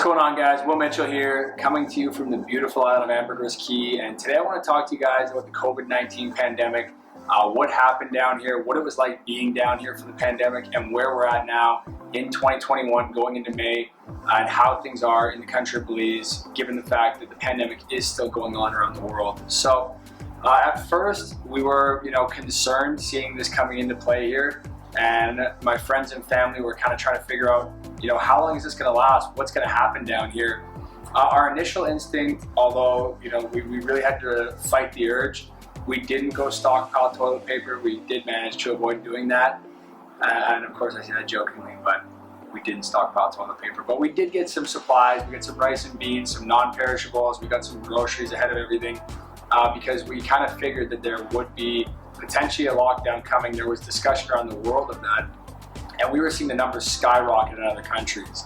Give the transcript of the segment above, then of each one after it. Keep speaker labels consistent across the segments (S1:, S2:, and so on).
S1: going on, guys? Will Mitchell here, coming to you from the beautiful island of Ambergris Caye, and today I want to talk to you guys about the COVID-19 pandemic, what happened down here, what it was like being down here for the pandemic, and where we're at now in 2021 going into May, and how things are in the country of Belize, given the fact that the pandemic is still going on around the world. So at first we were concerned seeing this coming into play here, and my friends and family were kind of trying to figure out how long is this going to last, what's going to happen down here. Our initial instinct, although we really had to fight the urge, we didn't go stockpile toilet paper. We did manage to avoid doing that, and of course I say that jokingly, but we didn't stockpile toilet paper. But we did get some supplies. We got some rice and beans, some non-perishables. We got some groceries ahead of everything, because we kind of figured that there would be potentially a lockdown coming. There was discussion around the world of that, and we were seeing the numbers skyrocket in other countries.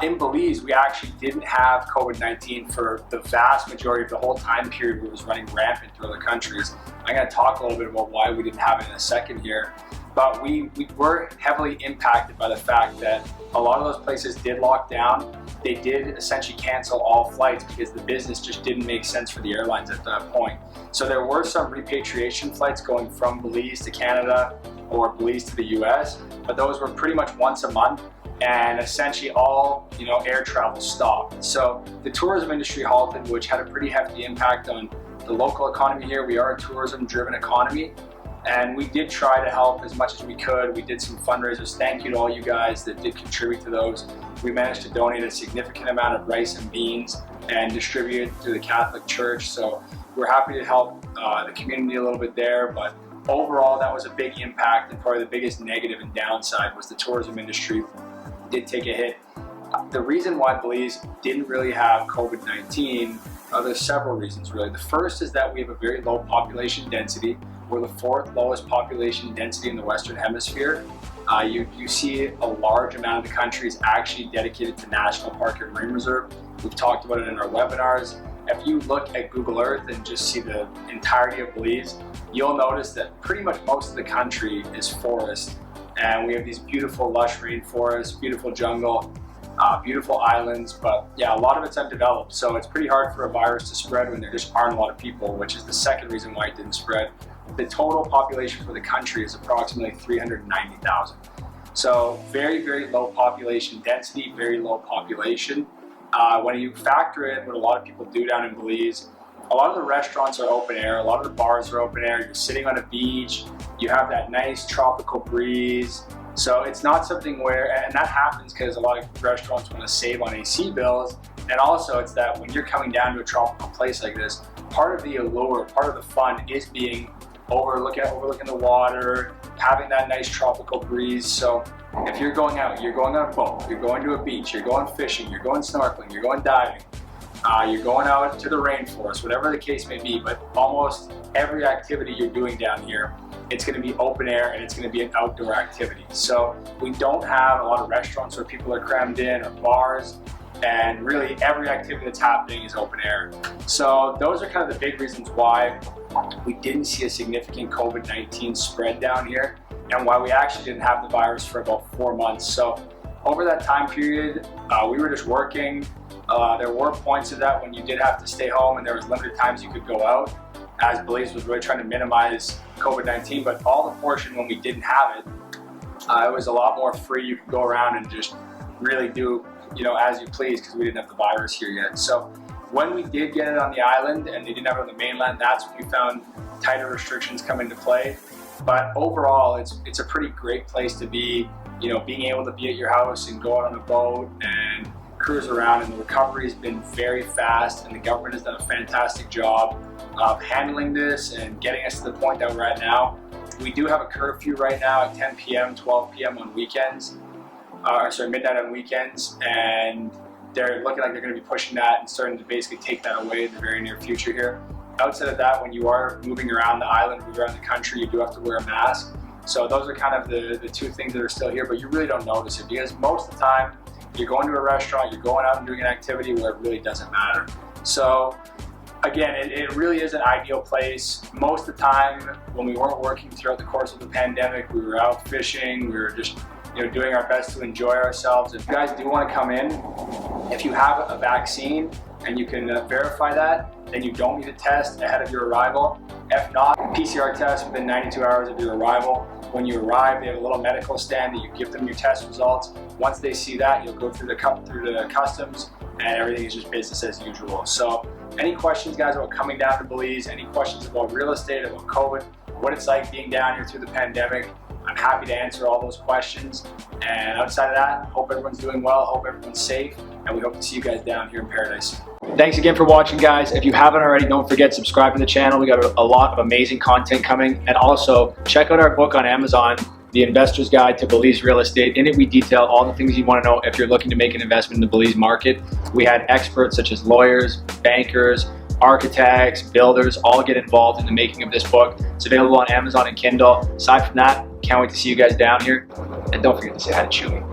S1: In Belize, we actually didn't have COVID-19 for the vast majority of the whole time period where it was running rampant through other countries. I'm going to talk a little bit about why we didn't have it in a second here. But we were heavily impacted by the fact that a lot of those places did lock down. They did essentially cancel all flights because the business just didn't make sense for the airlines at that point. So there were some repatriation flights going from Belize to Canada or Belize to the US, but those were pretty much once a month, and essentially all air travel stopped. So the tourism industry halted, which had a pretty hefty impact on the local economy here. We are a tourism driven economy, and we did try to help as much as we could. We did some fundraisers. Thank you to all you guys that did contribute to those. We managed to donate a significant amount of rice and beans and distribute it to the Catholic Church. So we're happy to help the community a little bit there, but overall that was a big impact, and probably the biggest negative and downside was the tourism industry did take a hit. The reason why Belize didn't really have COVID-19, there's several reasons really. The first is that we have a very low population density. We're the fourth lowest population density in the Western Hemisphere. You see a large amount of the country is actually dedicated to National Park and Marine Reserve. We've talked about it in our webinars. If you look at Google Earth and just see the entirety of Belize, you'll notice that pretty much most of the country is forest. And we have these beautiful lush rainforests, beautiful jungle, beautiful islands, but yeah, a lot of it's undeveloped. So it's pretty hard for a virus to spread when there just aren't a lot of people, which is the second reason why it didn't spread. The total population for the country is approximately 390,000. So very, very low population density, very low population. When you factor in what a lot of people do down in Belize, a lot of the restaurants are open air, a lot of the bars are open air, you're sitting on a beach, you have that nice tropical breeze. So it's not something where, and that happens because a lot of restaurants want to save on AC bills, and also it's that when you're coming down to a tropical place like this, part of the allure, part of the fun is being overlooking the water, having that nice tropical breeze. So if you're going out, you're going on a boat, you're going to a beach, you're going fishing, you're going snorkeling, you're going diving, you're going out to the rainforest, whatever the case may be, but almost every activity you're doing down here, it's going to be open air and it's going to be an outdoor activity. So we don't have a lot of restaurants where people are crammed in, or bars, and really every activity that's happening is open air. So those are kind of the big reasons why we didn't see a significant COVID-19 spread down here, and why we actually didn't have the virus for about 4 months. So over that time period, we were just working. There were points of that when you did have to stay home, and there was limited times you could go out, as Belize was really trying to minimize COVID-19. But all the portion when we didn't have it, it was a lot more free. You could go around and just really do as you please, because we didn't have the virus here yet. So when we did get it on the island and they didn't have it on the mainland, that's when we found tighter restrictions come into play. But overall, it's a pretty great place to be. Being able to be at your house and go out on a boat and cruise around, and the recovery has been very fast, and the government has done a fantastic job of handling this and getting us to the point that we're at now. We do have a curfew right now at 10 p.m., 12 p.m. on weekends, midnight on weekends, and they're looking like they're going to be pushing that and starting to basically take that away in the very near future here. Outside of that, when you are moving around the island, moving around the country, you do have to wear a mask. So those are kind of the two things that are still here, but you really don't notice it, because most of the time you're going to a restaurant, you're going out and doing an activity where it really doesn't matter. So again, it really is an ideal place. Most of the time when we weren't working throughout the course of the pandemic, we were out fishing, we were just doing our best to enjoy ourselves. If you guys do want to come in, if you have a vaccine and you can verify that, then you don't need a test ahead of your arrival. If not, PCR test within 92 hours of your arrival. When you arrive, they have a little medical stand that you give them your test results. Once they see that, you'll go through the customs, and everything is just business as usual. So any questions, guys, about coming down to Belize, any questions about real estate, about COVID, what it's like being down here through the pandemic, I'm happy to answer all those questions. And outside of that, hope everyone's doing well, hope everyone's safe, and we hope to see you guys down here in paradise. Thanks again for watching, guys. If you haven't already, don't forget to subscribe to the channel. We got a lot of amazing content coming. And also, check out our book on Amazon, The Investor's Guide to Belize Real Estate. In it, we detail all the things you want to know if you're looking to make an investment in the Belize market. We had experts such as lawyers, bankers, architects, builders, all get involved in the making of this book. It's available on Amazon and Kindle. Aside from that, can't wait to see you guys down here. And don't forget to say hi to Chewy.